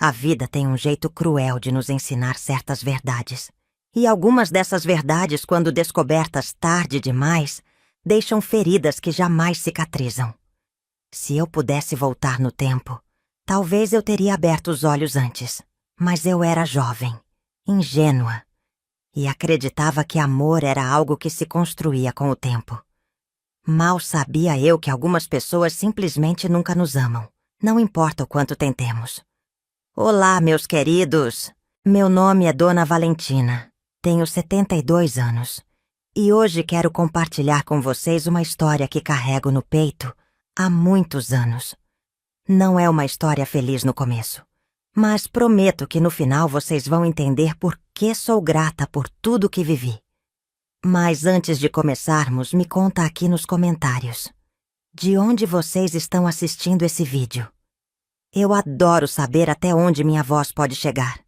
A vida tem um jeito cruel de nos ensinar certas verdades. E algumas dessas verdades, quando descobertas tarde demais, deixam feridas que jamais cicatrizam. Se eu pudesse voltar no tempo, talvez eu teria aberto os olhos antes. Mas eu era jovem, ingênua, e acreditava que amor era algo que se construía com o tempo. Mal sabia eu que algumas pessoas simplesmente nunca nos amam, não importa o quanto tentemos. Olá, meus queridos! Meu nome é Dona Valentina, tenho 72 anos, e hoje quero compartilhar com vocês uma história que carrego no peito há muitos anos. Não é uma história feliz no começo, mas prometo que no final vocês vão entender por que sou grata por tudo que vivi. Mas antes de começarmos, me conta aqui nos comentários. De onde vocês estão assistindo esse vídeo? Eu adoro saber até onde minha voz pode chegar.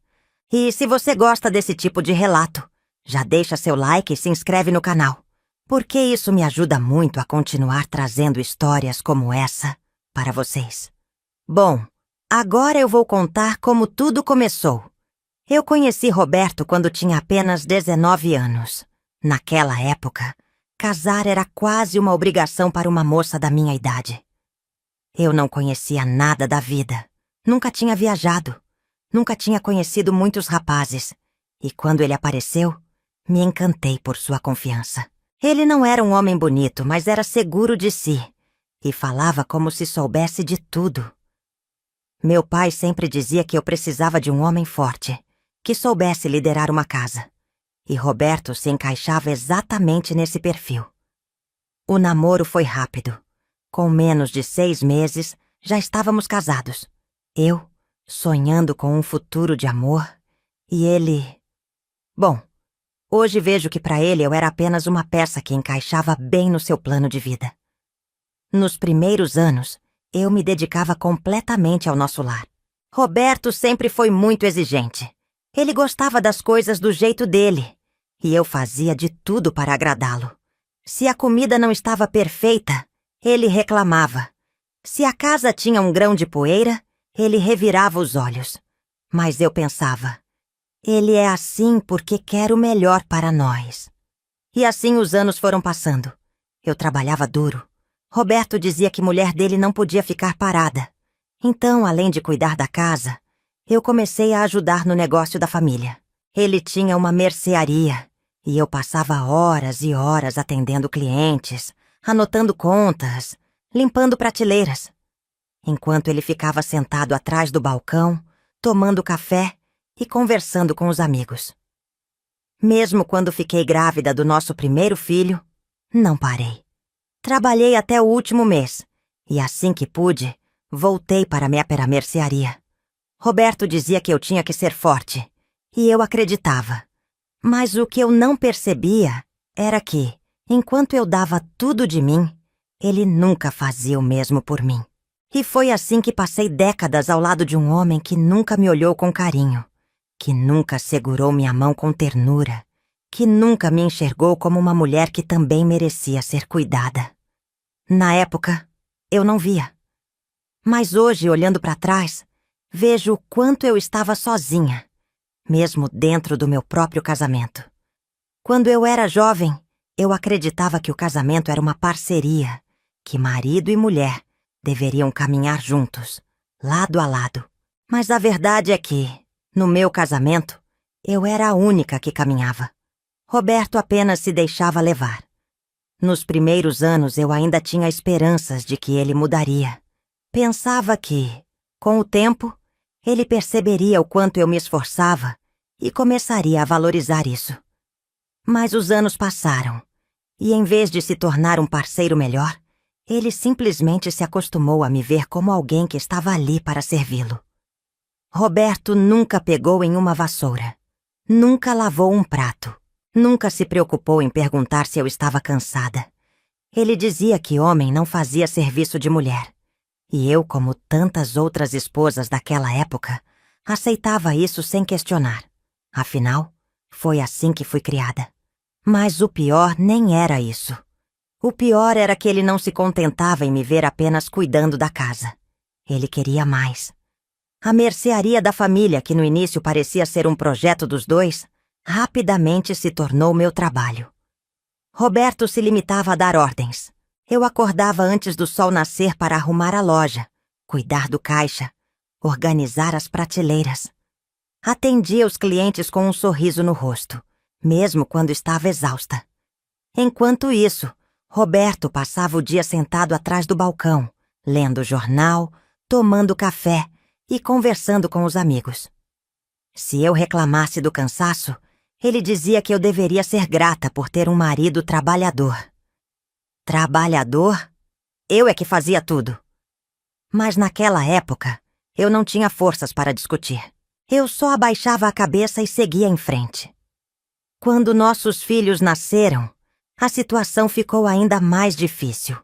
E se você gosta desse tipo de relato, já deixa seu like e se inscreve no canal, porque isso me ajuda muito a continuar trazendo histórias como essa para vocês. Bom, agora eu vou contar como tudo começou. Eu conheci Roberto quando tinha apenas 19 anos. Naquela época, casar era quase uma obrigação para uma moça da minha idade. Eu não conhecia nada da vida, nunca tinha viajado, nunca tinha conhecido muitos rapazes, e quando ele apareceu, me encantei por sua confiança. Ele não era um homem bonito, mas era seguro de si, e falava como se soubesse de tudo. Meu pai sempre dizia que eu precisava de um homem forte, que soubesse liderar uma casa, e Roberto se encaixava exatamente nesse perfil. O namoro foi rápido. Com menos de 6 meses, já estávamos casados. Eu, sonhando com um futuro de amor, e ele... Bom, hoje vejo que para ele eu era apenas uma peça que encaixava bem no seu plano de vida. Nos primeiros anos, eu me dedicava completamente ao nosso lar. Roberto sempre foi muito exigente. Ele gostava das coisas do jeito dele, e eu fazia de tudo para agradá-lo. Se a comida não estava perfeita, ele reclamava. Se a casa tinha um grão de poeira, ele revirava os olhos. Mas eu pensava, ele é assim porque quer o melhor para nós. E assim os anos foram passando. Eu trabalhava duro. Roberto dizia que mulher dele não podia ficar parada. Então, além de cuidar da casa, eu comecei a ajudar no negócio da família. Ele tinha uma mercearia, e eu passava horas e horas atendendo clientes, anotando contas, limpando prateleiras, enquanto ele ficava sentado atrás do balcão, tomando café e conversando com os amigos. Mesmo quando fiquei grávida do nosso primeiro filho, não parei. Trabalhei até o último mês, e assim que pude, voltei para a mercearia. Roberto dizia que eu tinha que ser forte, e eu acreditava. Mas o que eu não percebia era que, enquanto eu dava tudo de mim, ele nunca fazia o mesmo por mim. E foi assim que passei décadas ao lado de um homem que nunca me olhou com carinho, que nunca segurou minha mão com ternura, que nunca me enxergou como uma mulher que também merecia ser cuidada. Na época, eu não via. Mas hoje, olhando para trás, vejo o quanto eu estava sozinha, mesmo dentro do meu próprio casamento. Quando eu era jovem, eu acreditava que o casamento era uma parceria, que marido e mulher deveriam caminhar juntos, lado a lado. Mas a verdade é que, no meu casamento, eu era a única que caminhava. Roberto apenas se deixava levar. Nos primeiros anos eu ainda tinha esperanças de que ele mudaria. Pensava que, com o tempo, ele perceberia o quanto eu me esforçava e começaria a valorizar isso. Mas os anos passaram, e em vez de se tornar um parceiro melhor, ele simplesmente se acostumou a me ver como alguém que estava ali para servi-lo. Roberto nunca pegou em uma vassoura, nunca lavou um prato, nunca se preocupou em perguntar se eu estava cansada. Ele dizia que homem não fazia serviço de mulher, e eu, como tantas outras esposas daquela época, aceitava isso sem questionar. Afinal, foi assim que fui criada. Mas o pior nem era isso. O pior era que ele não se contentava em me ver apenas cuidando da casa. Ele queria mais. A mercearia da família, que no início parecia ser um projeto dos dois, rapidamente se tornou meu trabalho. Roberto se limitava a dar ordens. Eu acordava antes do sol nascer para arrumar a loja, cuidar do caixa, organizar as prateleiras. Atendia os clientes com um sorriso no rosto, mesmo quando estava exausta. Enquanto isso, Roberto passava o dia sentado atrás do balcão, lendo jornal, tomando café e conversando com os amigos. Se eu reclamasse do cansaço, ele dizia que eu deveria ser grata por ter um marido trabalhador. Trabalhador? Eu é que fazia tudo. Mas naquela época, eu não tinha forças para discutir. Eu só abaixava a cabeça e seguia em frente. Quando nossos filhos nasceram, a situação ficou ainda mais difícil.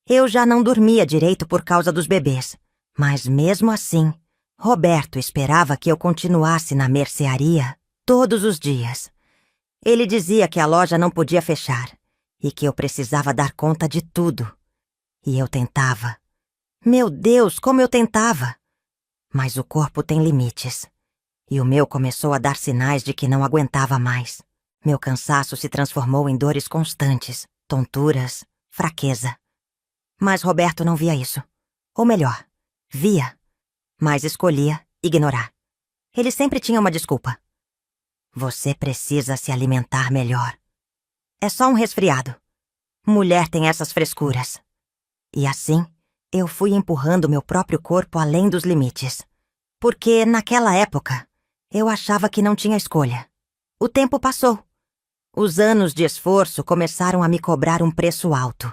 Eu já não dormia direito por causa dos bebês, mas mesmo assim, Roberto esperava que eu continuasse na mercearia todos os dias. Ele dizia que a loja não podia fechar e que eu precisava dar conta de tudo. E eu tentava. Meu Deus, como eu tentava! Mas o corpo tem limites. E o meu começou a dar sinais de que não aguentava mais. Meu cansaço se transformou em dores constantes, tonturas, fraqueza. Mas Roberto não via isso. Ou melhor, via, mas escolhia ignorar. Ele sempre tinha uma desculpa. Você precisa se alimentar melhor. É só um resfriado. Mulher tem essas frescuras. E assim, eu fui empurrando meu próprio corpo além dos limites. Porque, naquela época, eu achava que não tinha escolha. O tempo passou. Os anos de esforço começaram a me cobrar um preço alto.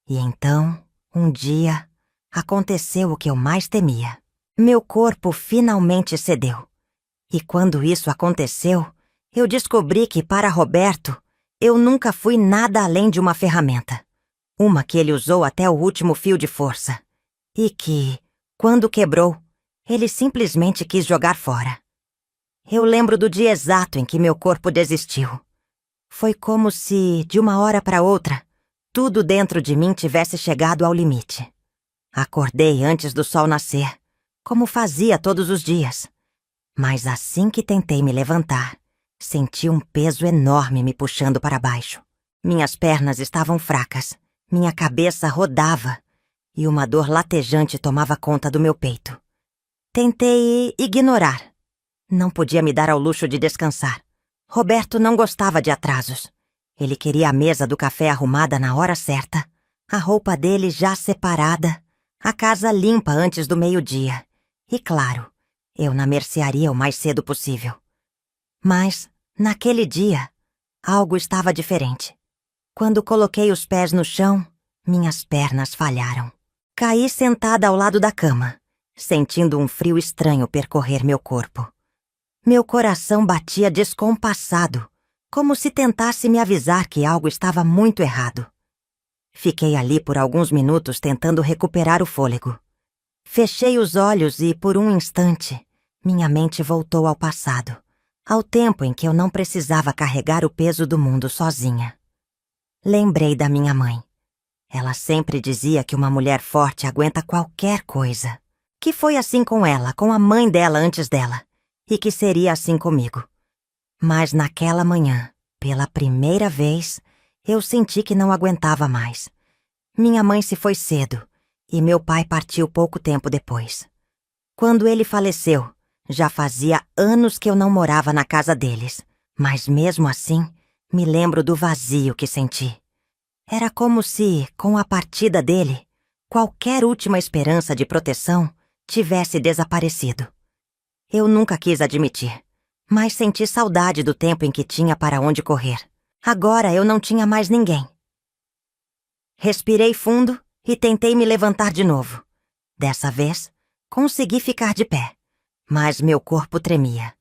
E então, um dia, aconteceu o que eu mais temia. Meu corpo finalmente cedeu. E quando isso aconteceu, eu descobri que, para Roberto, eu nunca fui nada além de uma ferramenta. Uma que ele usou até o último fio de força. E que, quando quebrou, ele simplesmente quis jogar fora. Eu lembro do dia exato em que meu corpo desistiu. Foi como se, de uma hora para outra, tudo dentro de mim tivesse chegado ao limite. Acordei antes do sol nascer, como fazia todos os dias. Mas assim que tentei me levantar, senti um peso enorme me puxando para baixo. Minhas pernas estavam fracas, minha cabeça rodava e uma dor latejante tomava conta do meu peito. Tentei ignorar. Não podia me dar ao luxo de descansar. Roberto não gostava de atrasos. Ele queria a mesa do café arrumada na hora certa, a roupa dele já separada, a casa limpa antes do meio-dia. E claro, eu na mercearia o mais cedo possível. Mas, naquele dia, algo estava diferente. Quando coloquei os pés no chão, minhas pernas falharam. Caí sentada ao lado da cama, sentindo um frio estranho percorrer meu corpo. Meu coração batia descompassado, como se tentasse me avisar que algo estava muito errado. Fiquei ali por alguns minutos tentando recuperar o fôlego. Fechei os olhos e, por um instante, minha mente voltou ao passado, ao tempo em que eu não precisava carregar o peso do mundo sozinha. Lembrei da minha mãe. Ela sempre dizia que uma mulher forte aguenta qualquer coisa. Que foi assim com ela, com a mãe dela antes dela. E que seria assim comigo. Mas naquela manhã, pela primeira vez, eu senti que não aguentava mais. Minha mãe se foi cedo e meu pai partiu pouco tempo depois. Quando ele faleceu, já fazia anos que eu não morava na casa deles, mas mesmo assim, me lembro do vazio que senti. Era como se, com a partida dele, qualquer última esperança de proteção tivesse desaparecido. Eu nunca quis admitir, mas senti saudade do tempo em que tinha para onde correr. Agora eu não tinha mais ninguém. Respirei fundo e tentei me levantar de novo. Dessa vez, consegui ficar de pé, mas meu corpo tremia.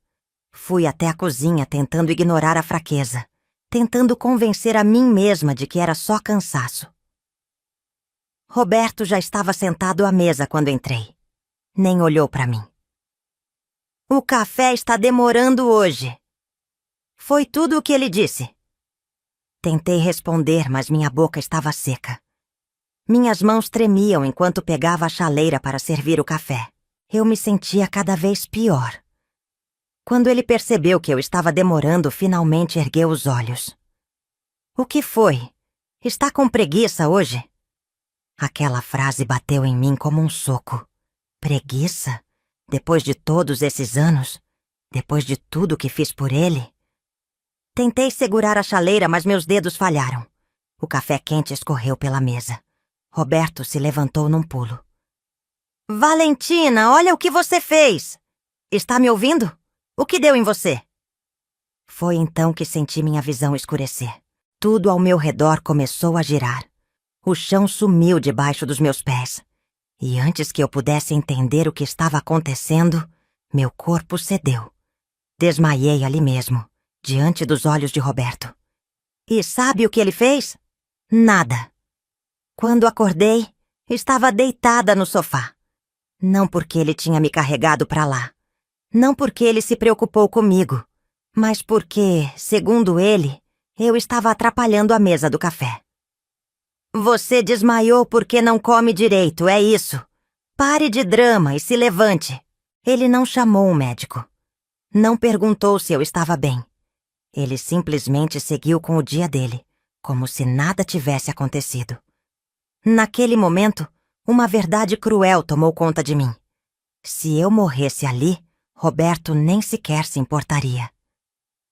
Fui até a cozinha tentando ignorar a fraqueza, tentando convencer a mim mesma de que era só cansaço. Roberto já estava sentado à mesa quando entrei. Nem olhou para mim. O café está demorando hoje. Foi tudo o que ele disse. Tentei responder, mas minha boca estava seca. Minhas mãos tremiam enquanto pegava a chaleira para servir o café. Eu me sentia cada vez pior. Quando ele percebeu que eu estava demorando, finalmente ergueu os olhos. O que foi? Está com preguiça hoje? Aquela frase bateu em mim como um soco. Preguiça? Depois de todos esses anos? Depois de tudo que fiz por ele? Tentei segurar a chaleira, mas meus dedos falharam. O café quente escorreu pela mesa. Roberto se levantou num pulo. Valentina, olha o que você fez! Está me ouvindo? O que deu em você? Foi então que senti minha visão escurecer. Tudo ao meu redor começou a girar. O chão sumiu debaixo dos meus pés. E antes que eu pudesse entender o que estava acontecendo, meu corpo cedeu. Desmaiei ali mesmo, diante dos olhos de Roberto. E sabe o que ele fez? Nada. Quando acordei, estava deitada no sofá. Não porque ele tinha me carregado para lá. Não porque ele se preocupou comigo, mas porque, segundo ele, eu estava atrapalhando a mesa do café. Você desmaiou porque não come direito, é isso. Pare de drama e se levante. Ele não chamou um médico. Não perguntou se eu estava bem. Ele simplesmente seguiu com o dia dele, como se nada tivesse acontecido. Naquele momento, uma verdade cruel tomou conta de mim. Se eu morresse ali, Roberto nem sequer se importaria.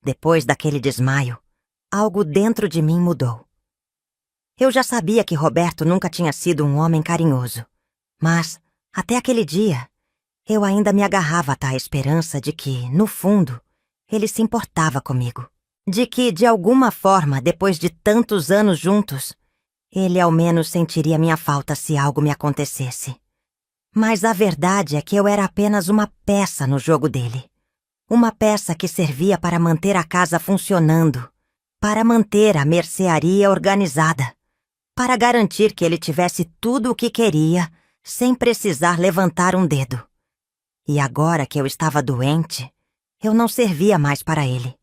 Depois daquele desmaio, algo dentro de mim mudou. Eu já sabia que Roberto nunca tinha sido um homem carinhoso, mas, até aquele dia, eu ainda me agarrava à tal esperança de que, no fundo, ele se importava comigo. De que, de alguma forma, depois de tantos anos juntos, ele ao menos sentiria minha falta se algo me acontecesse. Mas a verdade é que eu era apenas uma peça no jogo dele. Uma peça que servia para manter a casa funcionando, para manter a mercearia organizada, para garantir que ele tivesse tudo o que queria, sem precisar levantar um dedo. E agora que eu estava doente, eu não servia mais para ele.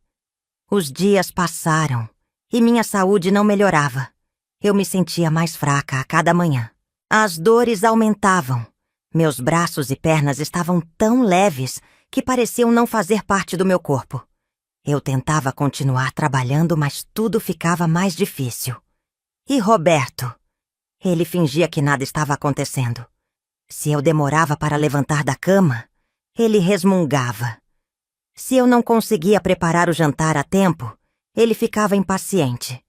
Os dias passaram e minha saúde não melhorava. Eu me sentia mais fraca a cada manhã. As dores aumentavam. Meus braços e pernas estavam tão leves que pareciam não fazer parte do meu corpo. Eu tentava continuar trabalhando, mas tudo ficava mais difícil. E Roberto? Ele fingia que nada estava acontecendo. Se eu demorava para levantar da cama, ele resmungava. Se eu não conseguia preparar o jantar a tempo, ele ficava impaciente.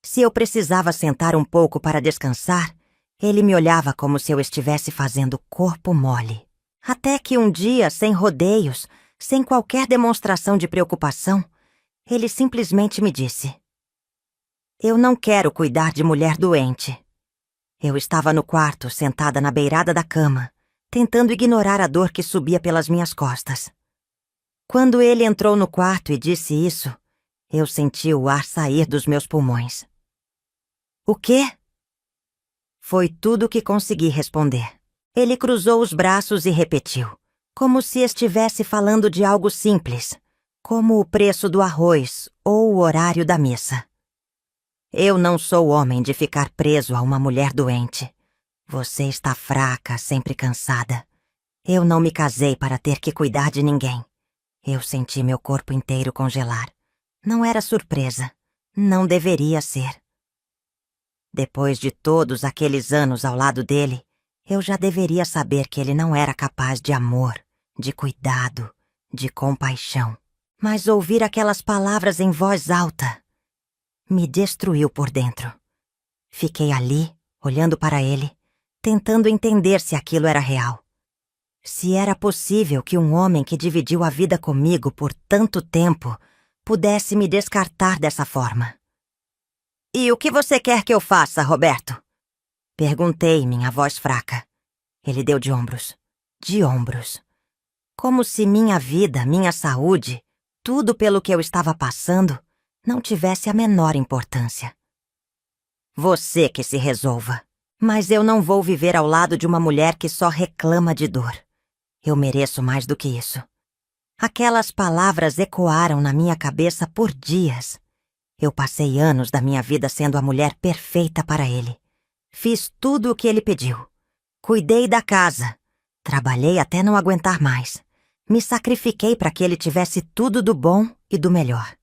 Se eu precisava sentar um pouco para descansar, ele me olhava como se eu estivesse fazendo corpo mole. Até que um dia, sem rodeios, sem qualquer demonstração de preocupação, ele simplesmente me disse: Eu não quero cuidar de mulher doente. Eu estava no quarto, sentada na beirada da cama, tentando ignorar a dor que subia pelas minhas costas. Quando ele entrou no quarto e disse isso, eu senti o ar sair dos meus pulmões. O quê? Foi tudo o que consegui responder. Ele cruzou os braços e repetiu, como se estivesse falando de algo simples, como o preço do arroz ou o horário da missa. Eu não sou homem de ficar preso a uma mulher doente. Você está fraca, sempre cansada. Eu não me casei para ter que cuidar de ninguém. Eu senti meu corpo inteiro congelar. Não era surpresa. Não deveria ser. Depois de todos aqueles anos ao lado dele, eu já deveria saber que ele não era capaz de amor, de cuidado, de compaixão. Mas ouvir aquelas palavras em voz alta me destruiu por dentro. Fiquei ali, olhando para ele, tentando entender se aquilo era real. Se era possível que um homem que dividiu a vida comigo por tanto tempo pudesse me descartar dessa forma. E o que você quer que eu faça, Roberto? Perguntei, minha voz fraca. Ele deu de ombros. De ombros. Como se minha vida, minha saúde, tudo pelo que eu estava passando, não tivesse a menor importância. Você que se resolva. Mas eu não vou viver ao lado de uma mulher que só reclama de dor. Eu mereço mais do que isso. Aquelas palavras ecoaram na minha cabeça por dias. Eu passei anos da minha vida sendo a mulher perfeita para ele. Fiz tudo o que ele pediu. Cuidei da casa. Trabalhei até não aguentar mais. Me sacrifiquei para que ele tivesse tudo do bom e do melhor.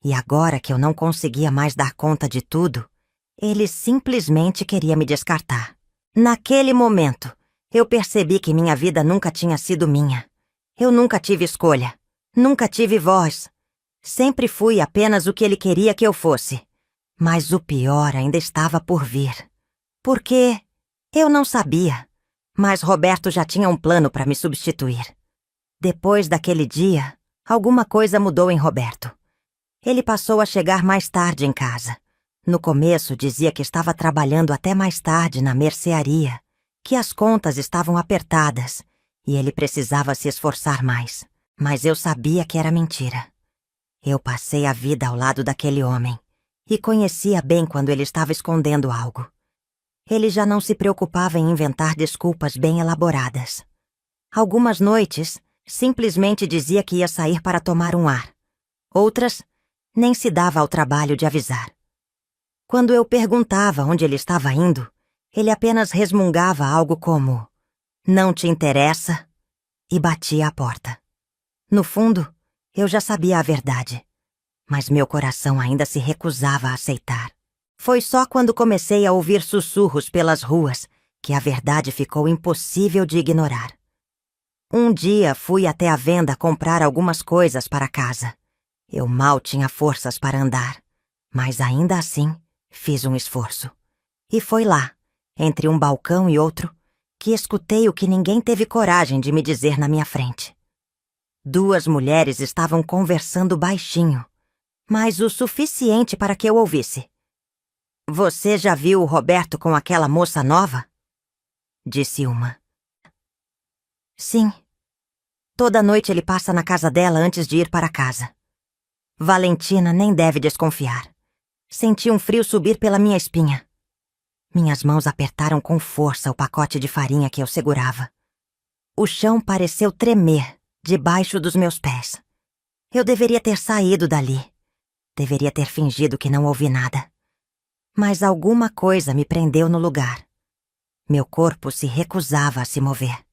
E agora que eu não conseguia mais dar conta de tudo, ele simplesmente queria me descartar. Naquele momento, eu percebi que minha vida nunca tinha sido minha. Eu nunca tive escolha. Nunca tive voz. Sempre fui apenas o que ele queria que eu fosse. Mas o pior ainda estava por vir. Porque eu não sabia, mas Roberto já tinha um plano para me substituir. Depois daquele dia, alguma coisa mudou em Roberto. Ele passou a chegar mais tarde em casa. No começo dizia que estava trabalhando até mais tarde na mercearia, que as contas estavam apertadas e ele precisava se esforçar mais. Mas eu sabia que era mentira. Eu passei a vida ao lado daquele homem e conhecia bem quando ele estava escondendo algo. Ele já não se preocupava em inventar desculpas bem elaboradas. Algumas noites, simplesmente dizia que ia sair para tomar um ar. Outras, nem se dava ao trabalho de avisar. Quando eu perguntava onde ele estava indo, ele apenas resmungava algo como: "Não te interessa?" e batia a porta. No fundo, eu já sabia a verdade, mas meu coração ainda se recusava a aceitar. Foi só quando comecei a ouvir sussurros pelas ruas que a verdade ficou impossível de ignorar. Um dia fui até a venda comprar algumas coisas para casa. Eu mal tinha forças para andar, mas ainda assim fiz um esforço. E foi lá, entre um balcão e outro, que escutei o que ninguém teve coragem de me dizer na minha frente. Duas mulheres estavam conversando baixinho, mas o suficiente para que eu ouvisse. "Você já viu o Roberto com aquela moça nova?" disse uma. "Sim. Toda noite ele passa na casa dela antes de ir para casa. Valentina nem deve desconfiar. Senti um frio subir pela minha espinha. Minhas mãos apertaram com força o pacote de farinha que eu segurava. O chão pareceu tremer debaixo dos meus pés. Eu deveria ter saído dali. Deveria ter fingido que não ouvi nada. Mas alguma coisa me prendeu no lugar. Meu corpo se recusava a se mover.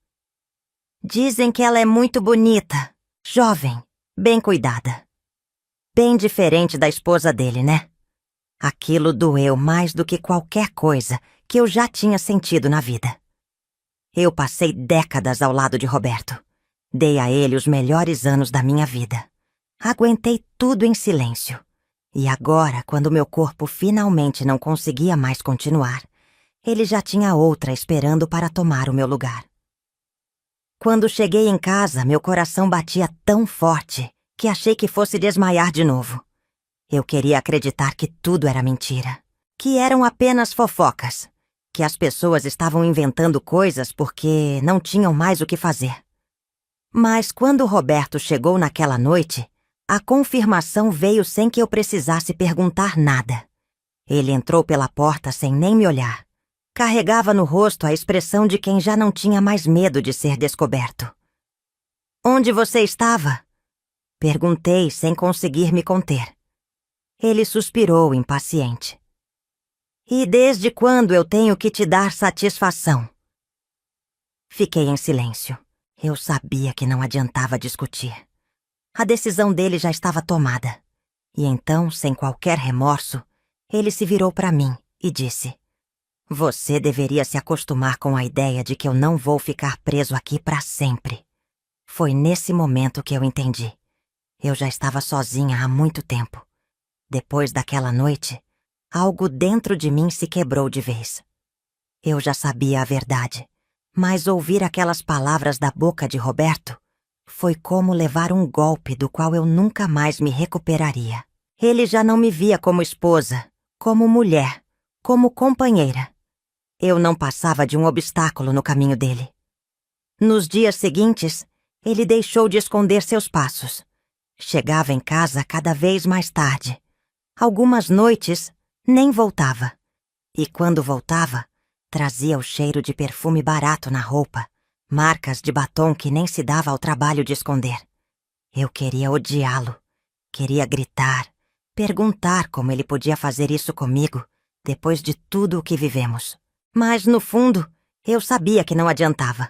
Dizem que ela é muito bonita, jovem, bem cuidada. Bem diferente da esposa dele, né? Aquilo doeu mais do que qualquer coisa que eu já tinha sentido na vida. Eu passei décadas ao lado de Roberto. Dei a ele os melhores anos da minha vida. Aguentei tudo em silêncio. E agora, quando meu corpo finalmente não conseguia mais continuar, ele já tinha outra esperando para tomar o meu lugar. Quando cheguei em casa, meu coração batia tão forte que achei que fosse desmaiar de novo. Eu queria acreditar que tudo era mentira, que eram apenas fofocas, que as pessoas estavam inventando coisas porque não tinham mais o que fazer. Mas quando Roberto chegou naquela noite, a confirmação veio sem que eu precisasse perguntar nada. Ele entrou pela porta sem nem me olhar. Carregava no rosto a expressão de quem já não tinha mais medo de ser descoberto. "Onde você estava?" Perguntei sem conseguir me conter. Ele suspirou impaciente. "E desde quando eu tenho que te dar satisfação?" Fiquei em silêncio. Eu sabia que não adiantava discutir. A decisão dele já estava tomada. E então, sem qualquer remorso, ele se virou para mim e disse: "Você deveria se acostumar com a ideia de que eu não vou ficar preso aqui para sempre." Foi nesse momento que eu entendi. Eu já estava sozinha há muito tempo. Depois daquela noite, algo dentro de mim se quebrou de vez. Eu já sabia a verdade, mas ouvir aquelas palavras da boca de Roberto foi como levar um golpe do qual eu nunca mais me recuperaria. Ele já não me via como esposa, como mulher, como companheira. Eu não passava de um obstáculo no caminho dele. Nos dias seguintes, ele deixou de esconder seus passos. Chegava em casa cada vez mais tarde. Algumas noites, nem voltava. E quando voltava, trazia o cheiro de perfume barato na roupa, marcas de batom que nem se dava ao trabalho de esconder. Eu queria odiá-lo. Queria gritar, perguntar como ele podia fazer isso comigo, depois de tudo o que vivemos. Mas, no fundo, eu sabia que não adiantava.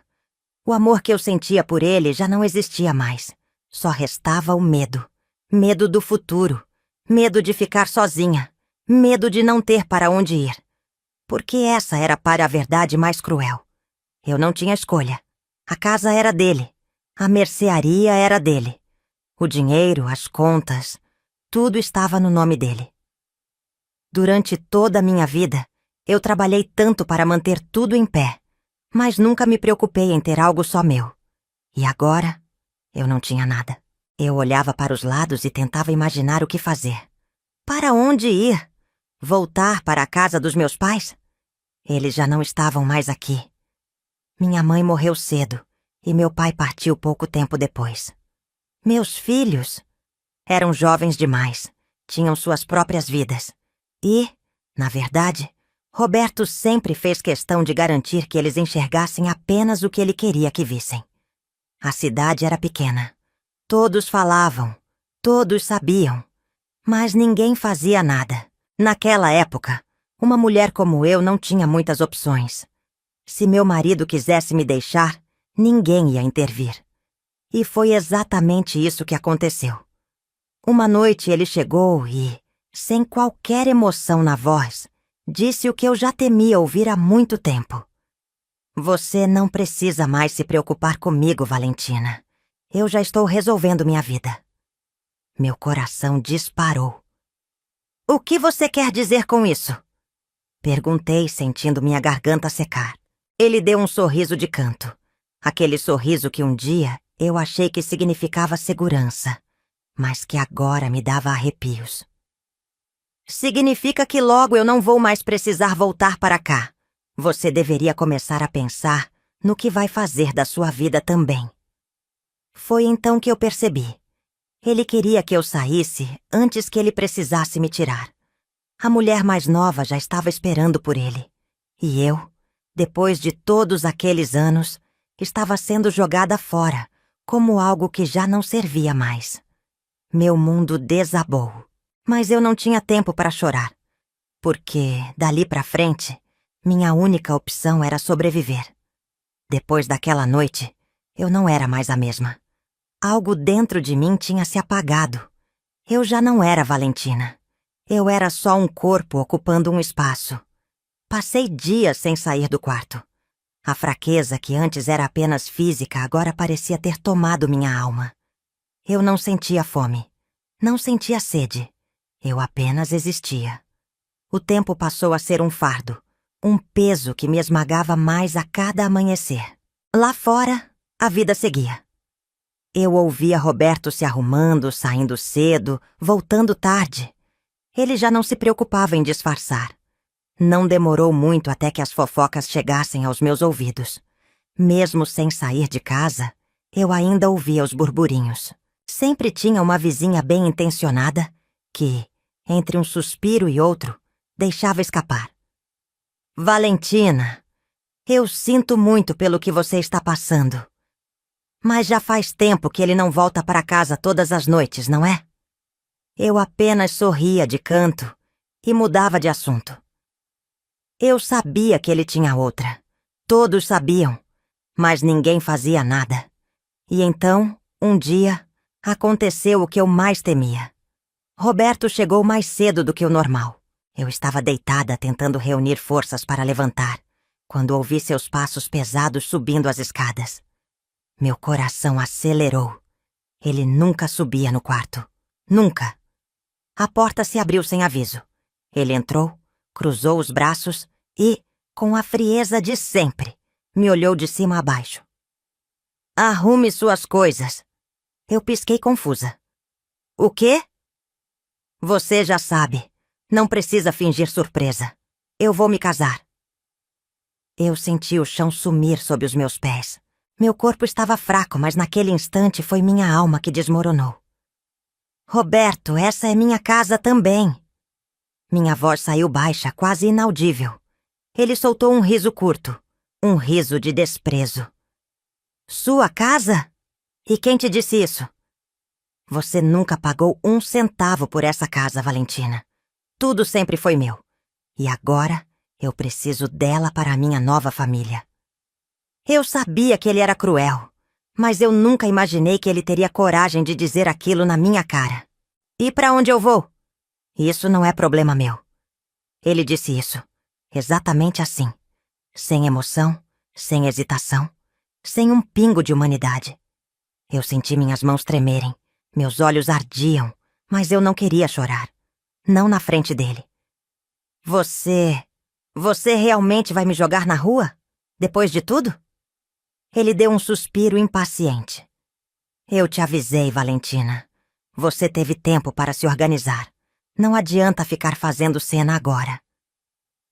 O amor que eu sentia por ele já não existia mais. Só restava o medo. Medo do futuro. Medo de ficar sozinha. Medo de não ter para onde ir. Porque essa era para a verdade mais cruel. Eu não tinha escolha. A casa era dele. A mercearia era dele. O dinheiro, as contas, tudo estava no nome dele. Durante toda a minha vida, eu trabalhei tanto para manter tudo em pé, mas nunca me preocupei em ter algo só meu. E agora, eu não tinha nada. Eu olhava para os lados e tentava imaginar o que fazer. Para onde ir? Voltar para a casa dos meus pais? Eles já não estavam mais aqui. Minha mãe morreu cedo e meu pai partiu pouco tempo depois. Meus filhos eram jovens demais, tinham suas próprias vidas. E, na verdade, Roberto sempre fez questão de garantir que eles enxergassem apenas o que ele queria que vissem. A cidade era pequena. Todos falavam, todos sabiam, mas ninguém fazia nada. Naquela época, uma mulher como eu não tinha muitas opções. Se meu marido quisesse me deixar, ninguém ia intervir. E foi exatamente isso que aconteceu. Uma noite ele chegou e, sem qualquer emoção na voz, disse o que eu já temia ouvir há muito tempo. Você não precisa mais se preocupar comigo, Valentina. Eu já estou resolvendo minha vida. Meu coração disparou. O que você quer dizer com isso? Perguntei, sentindo minha garganta secar. Ele deu um sorriso de canto. Aquele sorriso que um dia eu achei que significava segurança, mas que agora me dava arrepios. Significa que logo eu não vou mais precisar voltar para cá. Você deveria começar a pensar no que vai fazer da sua vida também. Foi então que eu percebi. Ele queria que eu saísse antes que ele precisasse me tirar. A mulher mais nova já estava esperando por ele. E eu, depois de todos aqueles anos, estava sendo jogada fora, como algo que já não servia mais. Meu mundo desabou. Mas eu não tinha tempo para chorar, porque, dali para frente, minha única opção era sobreviver. Depois daquela noite, eu não era mais a mesma. Algo dentro de mim tinha se apagado. Eu já não era Valentina. Eu era só um corpo ocupando um espaço. Passei dias sem sair do quarto. A fraqueza que antes era apenas física agora parecia ter tomado minha alma. Eu não sentia fome. Não sentia sede. Eu apenas existia. O tempo passou a ser um fardo, um peso que me esmagava mais a cada amanhecer. Lá fora, a vida seguia. Eu ouvia Roberto se arrumando, saindo cedo, voltando tarde. Ele já não se preocupava em disfarçar. Não demorou muito até que as fofocas chegassem aos meus ouvidos. Mesmo sem sair de casa, eu ainda ouvia os burburinhos. Sempre tinha uma vizinha bem-intencionada que, entre um suspiro e outro, deixava escapar. Valentina, eu sinto muito pelo que você está passando. Mas já faz tempo que ele não volta para casa todas as noites, não é? Eu apenas sorria de canto e mudava de assunto. Eu sabia que ele tinha outra. Todos sabiam, mas ninguém fazia nada. E então, um dia, aconteceu o que eu mais temia. Roberto chegou mais cedo do que o normal. Eu estava deitada tentando reunir forças para levantar, quando ouvi seus passos pesados subindo as escadas. Meu coração acelerou. Ele nunca subia no quarto. Nunca. A porta se abriu sem aviso. Ele entrou, cruzou os braços e, com a frieza de sempre, me olhou de cima a baixo. Arrume suas coisas. Eu pisquei confusa. O quê? Você já sabe. Não precisa fingir surpresa. Eu vou me casar. Eu senti o chão sumir sob os meus pés. Meu corpo estava fraco, mas naquele instante foi minha alma que desmoronou. Roberto, essa é minha casa também. Minha voz saiu baixa, quase inaudível. Ele soltou um riso curto, um riso de desprezo. Sua casa? E quem te disse isso? Você nunca pagou 1 centavo por essa casa, Valentina. Tudo sempre foi meu. E agora eu preciso dela para a minha nova família. Eu sabia que ele era cruel, mas eu nunca imaginei que ele teria coragem de dizer aquilo na minha cara. E para onde eu vou? Isso não é problema meu. Ele disse isso, exatamente assim, sem emoção, sem hesitação, sem um pingo de humanidade. Eu senti minhas mãos tremerem, meus olhos ardiam, mas eu não queria chorar. Não na frente dele. Você realmente vai me jogar na rua? Depois de tudo? Ele deu um suspiro impaciente. Eu te avisei, Valentina. Você teve tempo para se organizar. Não adianta ficar fazendo cena agora.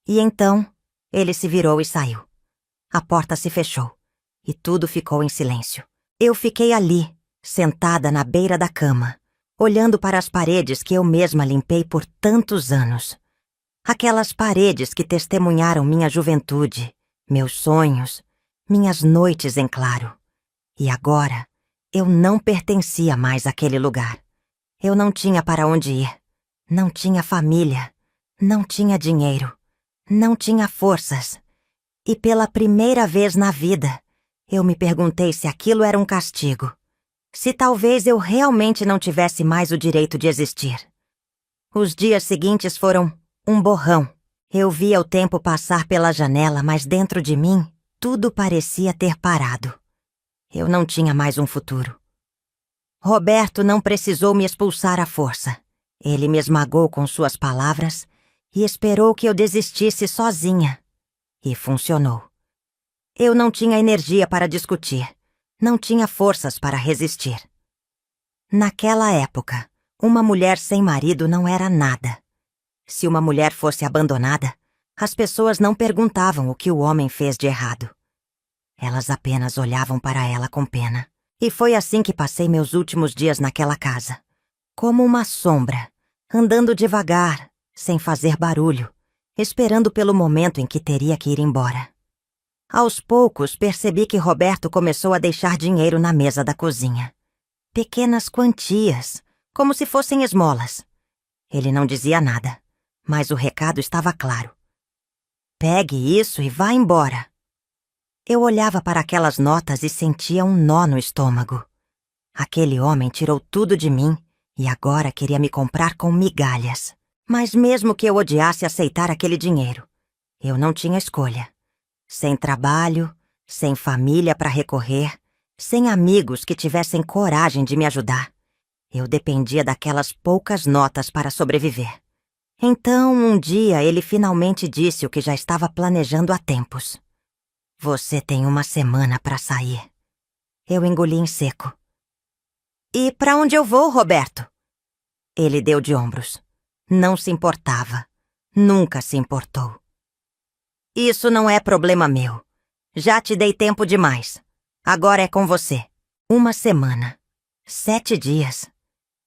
E então, ele se virou e saiu. A porta se fechou, e tudo ficou em silêncio. Eu fiquei ali, sentada na beira da cama, olhando para as paredes que eu mesma limpei por tantos anos. Aquelas paredes que testemunharam minha juventude, meus sonhos, minhas noites em claro. E agora, eu não pertencia mais àquele lugar. Eu não tinha para onde ir. Não tinha família. Não tinha dinheiro. Não tinha forças. E pela primeira vez na vida, eu me perguntei se aquilo era um castigo. Se talvez eu realmente não tivesse mais o direito de existir. Os dias seguintes foram um borrão. Eu via o tempo passar pela janela, mas dentro de mim, tudo parecia ter parado. Eu não tinha mais um futuro. Roberto não precisou me expulsar à força. Ele me esmagou com suas palavras e esperou que eu desistisse sozinha. E funcionou. Eu não tinha energia para discutir. Não tinha forças para resistir. Naquela época, uma mulher sem marido não era nada. Se uma mulher fosse abandonada, as pessoas não perguntavam o que o homem fez de errado. Elas apenas olhavam para ela com pena. E foi assim que passei meus últimos dias naquela casa. Como uma sombra, andando devagar, sem fazer barulho, esperando pelo momento em que teria que ir embora. Aos poucos, percebi que Roberto começou a deixar dinheiro na mesa da cozinha. Pequenas quantias, como se fossem esmolas. Ele não dizia nada, mas o recado estava claro. Pegue isso e vá embora. Eu olhava para aquelas notas e sentia um nó no estômago. Aquele homem tirou tudo de mim e agora queria me comprar com migalhas. Mas mesmo que eu odiasse aceitar aquele dinheiro, eu não tinha escolha. Sem trabalho, sem família para recorrer, sem amigos que tivessem coragem de me ajudar, eu dependia daquelas poucas notas para sobreviver. Então, um dia, ele finalmente disse o que já estava planejando há tempos. Você tem uma semana para sair. Eu engoli em seco. E para onde eu vou, Roberto? Ele deu de ombros. Não se importava. Nunca se importou. Isso não é problema meu. Já te dei tempo demais. Agora é com você. Uma semana. 7 dias.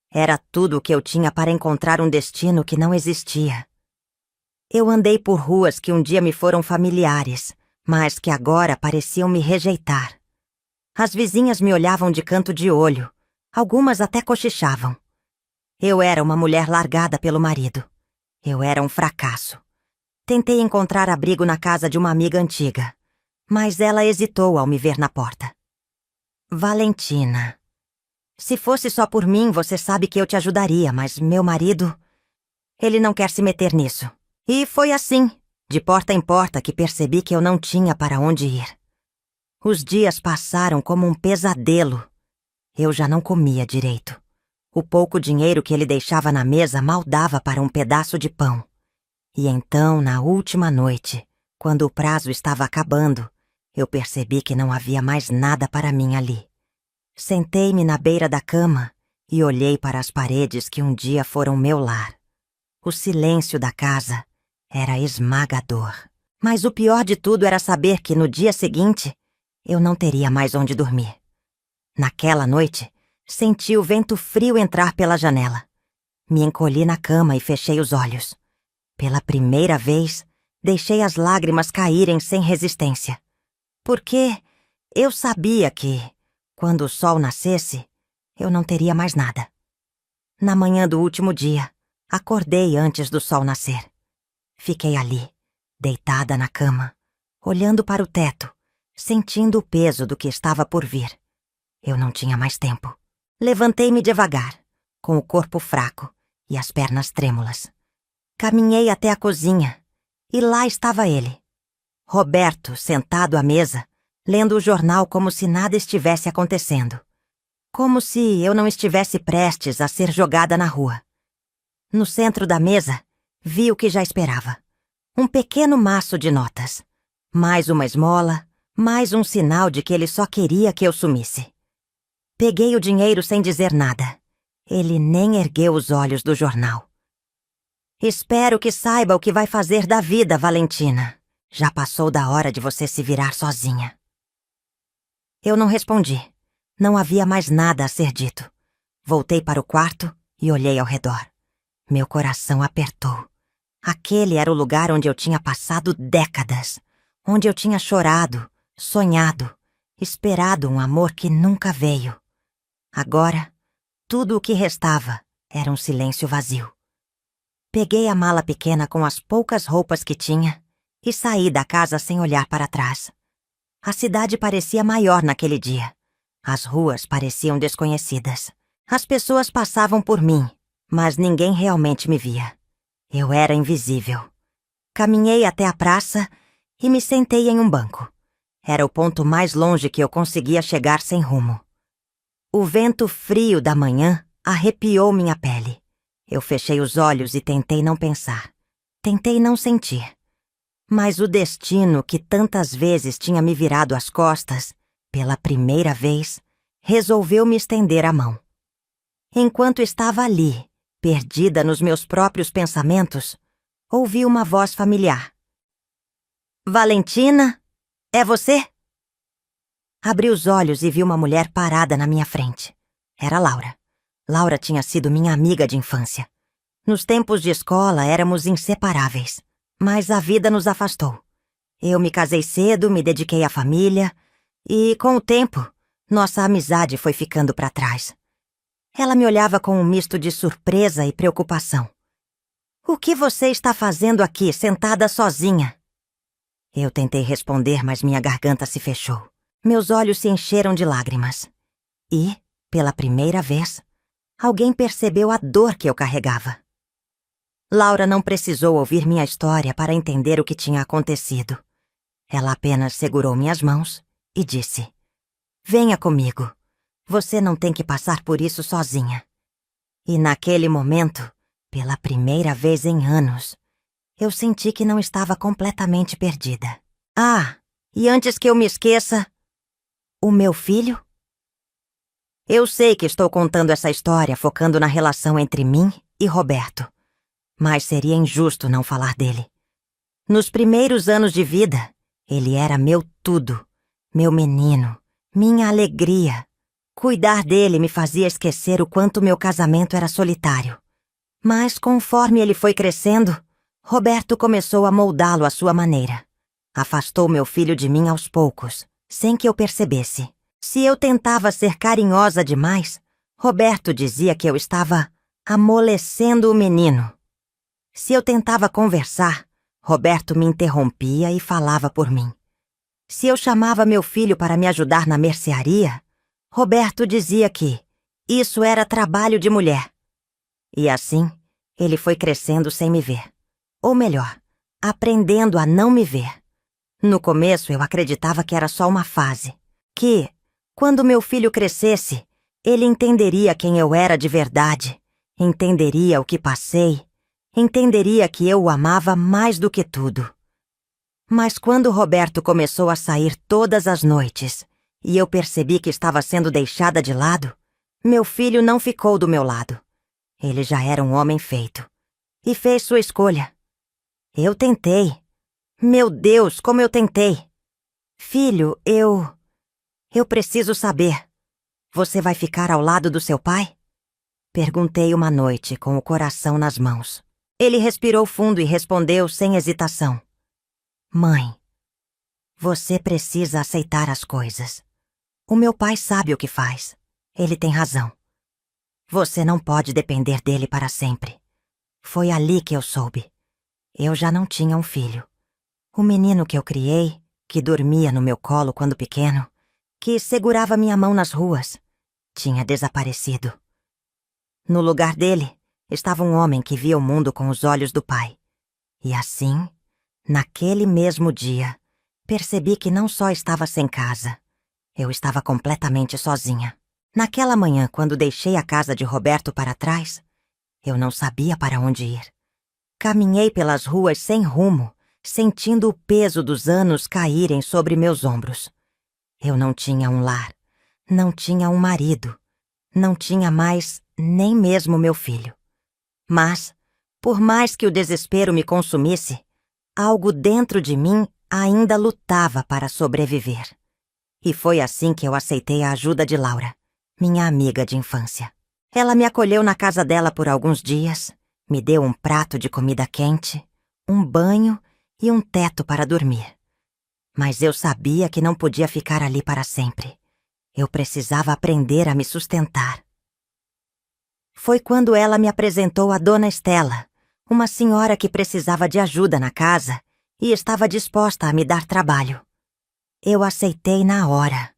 Era tudo o que eu tinha para encontrar um destino que não existia. Eu andei por ruas que um dia me foram familiares, mas que agora pareciam me rejeitar. As vizinhas me olhavam de canto de olho. Algumas até cochichavam. Eu era uma mulher largada pelo marido. Eu era um fracasso. Tentei encontrar abrigo na casa de uma amiga antiga, mas ela hesitou ao me ver na porta. Valentina, se fosse só por mim, você sabe que eu te ajudaria, mas meu marido, ele não quer se meter nisso. E foi assim, de porta em porta, que percebi que eu não tinha para onde ir. Os dias passaram como um pesadelo. Eu já não comia direito. O pouco dinheiro que ele deixava na mesa mal dava para um pedaço de pão. E então, na última noite, quando o prazo estava acabando, eu percebi que não havia mais nada para mim ali. Sentei-me na beira da cama e olhei para as paredes que um dia foram meu lar. O silêncio da casa era esmagador. Mas o pior de tudo era saber que no dia seguinte eu não teria mais onde dormir. Naquela noite, senti o vento frio entrar pela janela. Me encolhi na cama e fechei os olhos. Pela primeira vez, deixei as lágrimas caírem sem resistência. Porque eu sabia que, quando o sol nascesse, eu não teria mais nada. Na manhã do último dia, acordei antes do sol nascer. Fiquei ali, deitada na cama, olhando para o teto, sentindo o peso do que estava por vir. Eu não tinha mais tempo. Levantei-me devagar, com o corpo fraco e as pernas trêmulas. Caminhei até a cozinha, e lá estava ele. Roberto, sentado à mesa, lendo o jornal como se nada estivesse acontecendo. Como se eu não estivesse prestes a ser jogada na rua. No centro da mesa, vi o que já esperava. Um pequeno maço de notas. Mais uma esmola, mais um sinal de que ele só queria que eu sumisse. Peguei o dinheiro sem dizer nada. Ele nem ergueu os olhos do jornal. Espero que saiba o que vai fazer da vida, Valentina. Já passou da hora de você se virar sozinha. Eu não respondi. Não havia mais nada a ser dito. Voltei para o quarto e olhei ao redor. Meu coração apertou. Aquele era o lugar onde eu tinha passado décadas. Onde eu tinha chorado, sonhado, esperado um amor que nunca veio. Agora, tudo o que restava era um silêncio vazio. Peguei a mala pequena com as poucas roupas que tinha e saí da casa sem olhar para trás. A cidade parecia maior naquele dia. As ruas pareciam desconhecidas. As pessoas passavam por mim, mas ninguém realmente me via. Eu era invisível. Caminhei até a praça e me sentei em um banco. Era o ponto mais longe que eu conseguia chegar sem rumo. O vento frio da manhã arrepiou minha pele. Eu fechei os olhos e tentei não pensar. Tentei não sentir. Mas o destino que tantas vezes tinha me virado as costas, pela primeira vez, resolveu me estender a mão. Enquanto estava ali, perdida nos meus próprios pensamentos, ouvi uma voz familiar. Valentina? É você? Abri os olhos e vi uma mulher parada na minha frente. Era Laura. Laura tinha sido minha amiga de infância. Nos tempos de escola éramos inseparáveis, mas a vida nos afastou. Eu me casei cedo, me dediquei à família e, com o tempo, nossa amizade foi ficando para trás. Ela me olhava com um misto de surpresa e preocupação. O que você está fazendo aqui, sentada sozinha? Eu tentei responder, mas minha garganta se fechou. Meus olhos se encheram de lágrimas. E, pela primeira vez, alguém percebeu a dor que eu carregava. Laura não precisou ouvir minha história para entender o que tinha acontecido. Ela apenas segurou minhas mãos e disse: Venha comigo. Você não tem que passar por isso sozinha. E naquele momento, pela primeira vez em anos, eu senti que não estava completamente perdida. Ah, e antes que eu me esqueça, o meu filho? Eu sei que estou contando essa história focando na relação entre mim e Roberto, mas seria injusto não falar dele. Nos primeiros anos de vida, ele era meu tudo, meu menino, minha alegria. Cuidar dele me fazia esquecer o quanto meu casamento era solitário. Mas conforme ele foi crescendo, Roberto começou a moldá-lo à sua maneira. Afastou meu filho de mim aos poucos, sem que eu percebesse. Se eu tentava ser carinhosa demais, Roberto dizia que eu estava amolecendo o menino. Se eu tentava conversar, Roberto me interrompia e falava por mim. Se eu chamava meu filho para me ajudar na mercearia, Roberto dizia que isso era trabalho de mulher. E assim, ele foi crescendo sem me ver. Ou melhor, aprendendo a não me ver. No começo, eu acreditava que era só uma fase. Que, quando meu filho crescesse, ele entenderia quem eu era de verdade, entenderia o que passei, entenderia que eu o amava mais do que tudo. Mas quando Roberto começou a sair todas as noites e eu percebi que estava sendo deixada de lado, meu filho não ficou do meu lado. Ele já era um homem feito. E fez sua escolha. Eu tentei. Meu Deus, como eu tentei. Filho, eu preciso saber. Você vai ficar ao lado do seu pai? Perguntei uma noite, com o coração nas mãos. Ele respirou fundo e respondeu sem hesitação. Mãe, você precisa aceitar as coisas. O meu pai sabe o que faz. Ele tem razão. Você não pode depender dele para sempre. Foi ali que eu soube. Eu já não tinha um filho. O menino que eu criei que dormia no meu colo quando pequeno, que segurava minha mão nas ruas, tinha desaparecido. No lugar dele estava um homem que via o mundo com os olhos do pai. E assim, naquele mesmo dia, percebi que não só estava sem casa, eu estava completamente sozinha. Naquela manhã, quando deixei a casa de Roberto para trás, eu não sabia para onde ir. Caminhei pelas ruas sem rumo, sentindo o peso dos anos caírem sobre meus ombros. Eu não tinha um lar, não tinha um marido, não tinha mais nem mesmo meu filho. Mas, por mais que o desespero me consumisse, algo dentro de mim ainda lutava para sobreviver. E foi assim que eu aceitei a ajuda de Laura, minha amiga de infância. Ela me acolheu na casa dela por alguns dias, me deu um prato de comida quente, um banho e um teto para dormir. Mas eu sabia que não podia ficar ali para sempre. Eu precisava aprender a me sustentar. Foi quando ela me apresentou a Dona Estela, uma senhora que precisava de ajuda na casa e estava disposta a me dar trabalho. Eu aceitei na hora.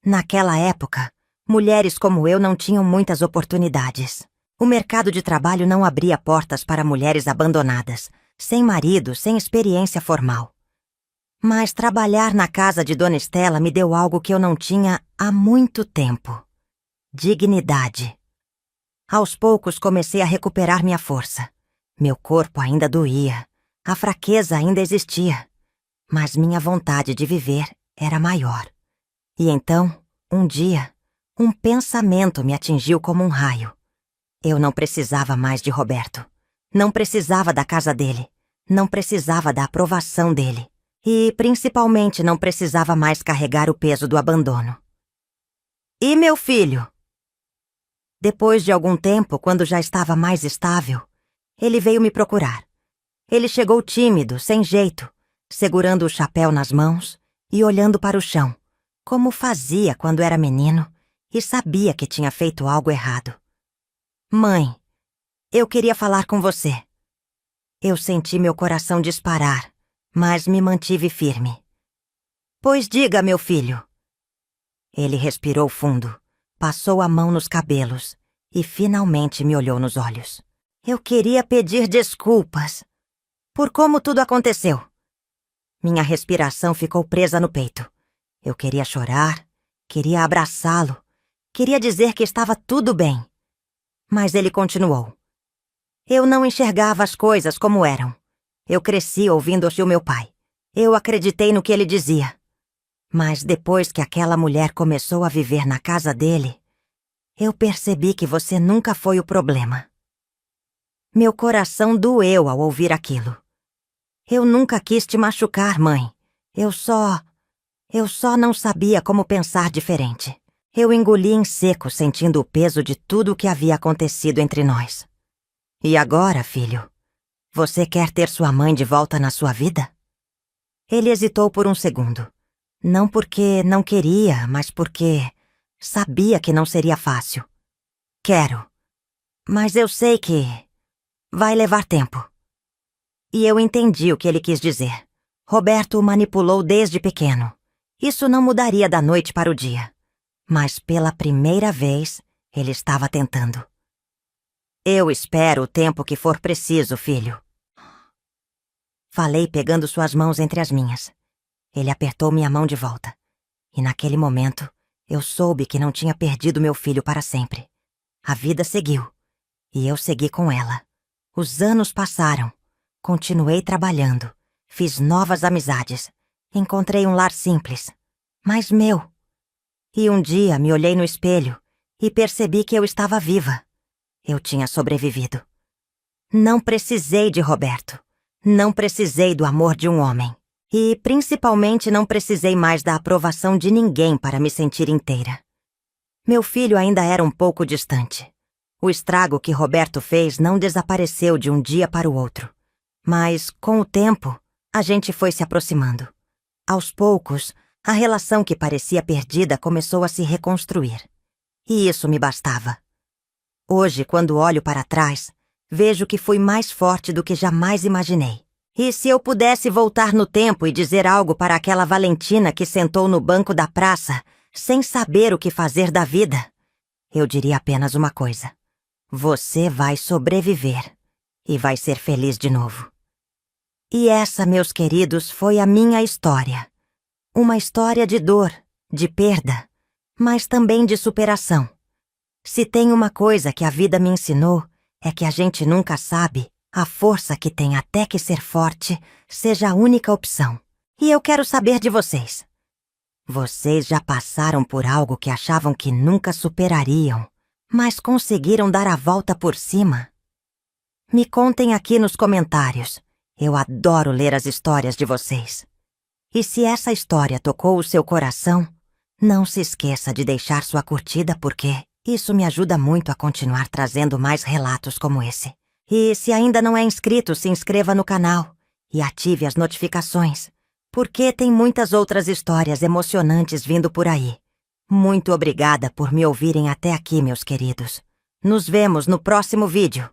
Naquela época, mulheres como eu não tinham muitas oportunidades. O mercado de trabalho não abria portas para mulheres abandonadas, sem marido, sem experiência formal. Mas trabalhar na casa de Dona Estela me deu algo que eu não tinha há muito tempo: dignidade. Aos poucos comecei a recuperar minha força. Meu corpo ainda doía, a fraqueza ainda existia, mas minha vontade de viver era maior. E então, um dia, um pensamento me atingiu como um raio. Eu não precisava mais de Roberto. Não precisava da casa dele. Não precisava da aprovação dele. E, principalmente, não precisava mais carregar o peso do abandono. E meu filho? Depois de algum tempo, quando já estava mais estável, ele veio me procurar. Ele chegou tímido, sem jeito, segurando o chapéu nas mãos e olhando para o chão, como fazia quando era menino e sabia que tinha feito algo errado. Mãe, eu queria falar com você. Eu senti meu coração disparar, mas me mantive firme. Pois diga, meu filho. Ele respirou fundo, passou a mão nos cabelos e finalmente me olhou nos olhos. Eu queria pedir desculpas por como tudo aconteceu. Minha respiração ficou presa no peito. Eu queria chorar, queria abraçá-lo, queria dizer que estava tudo bem. Mas ele continuou. Eu não enxergava as coisas como eram. Eu cresci ouvindo o meu pai. Eu acreditei no que ele dizia. Mas depois que aquela mulher começou a viver na casa dele, eu percebi que você nunca foi o problema. Meu coração doeu ao ouvir aquilo. Eu nunca quis te machucar, mãe. Eu só não sabia como pensar diferente. Eu engoli em seco, sentindo o peso de tudo o que havia acontecido entre nós. E agora, filho, você quer ter sua mãe de volta na sua vida? Ele hesitou por um segundo. Não porque não queria, mas porque sabia que não seria fácil. Quero. Mas eu sei que vai levar tempo. E eu entendi o que ele quis dizer. Roberto o manipulou desde pequeno. Isso não mudaria da noite para o dia. Mas pela primeira vez, ele estava tentando. Eu espero o tempo que for preciso, filho. Falei pegando suas mãos entre as minhas. Ele apertou minha mão de volta. E naquele momento, eu soube que não tinha perdido meu filho para sempre. A vida seguiu. E eu segui com ela. Os anos passaram. Continuei trabalhando. Fiz novas amizades. Encontrei um lar simples, mas meu. E um dia me olhei no espelho e percebi que eu estava viva. Eu tinha sobrevivido. Não precisei de Roberto. Não precisei do amor de um homem. E, principalmente, não precisei mais da aprovação de ninguém para me sentir inteira. Meu filho ainda era um pouco distante. O estrago que Roberto fez não desapareceu de um dia para o outro. Mas, com o tempo, a gente foi se aproximando. Aos poucos, a relação que parecia perdida começou a se reconstruir. E isso me bastava. Hoje, quando olho para trás, vejo que fui mais forte do que jamais imaginei. E se eu pudesse voltar no tempo e dizer algo para aquela Valentina que sentou no banco da praça, sem saber o que fazer da vida, eu diria apenas uma coisa: você vai sobreviver e vai ser feliz de novo. E essa, meus queridos, foi a minha história. Uma história de dor, de perda, mas também de superação. Se tem uma coisa que a vida me ensinou, é que a gente nunca sabe a força que tem até que ser forte seja a única opção. E eu quero saber de vocês. Vocês já passaram por algo que achavam que nunca superariam, mas conseguiram dar a volta por cima? Me contem aqui nos comentários. Eu adoro ler as histórias de vocês. E se essa história tocou o seu coração, não se esqueça de deixar sua curtida porque isso me ajuda muito a continuar trazendo mais relatos como esse. E se ainda não é inscrito, se inscreva no canal e ative as notificações, porque tem muitas outras histórias emocionantes vindo por aí. Muito obrigada por me ouvirem até aqui, meus queridos. Nos vemos no próximo vídeo.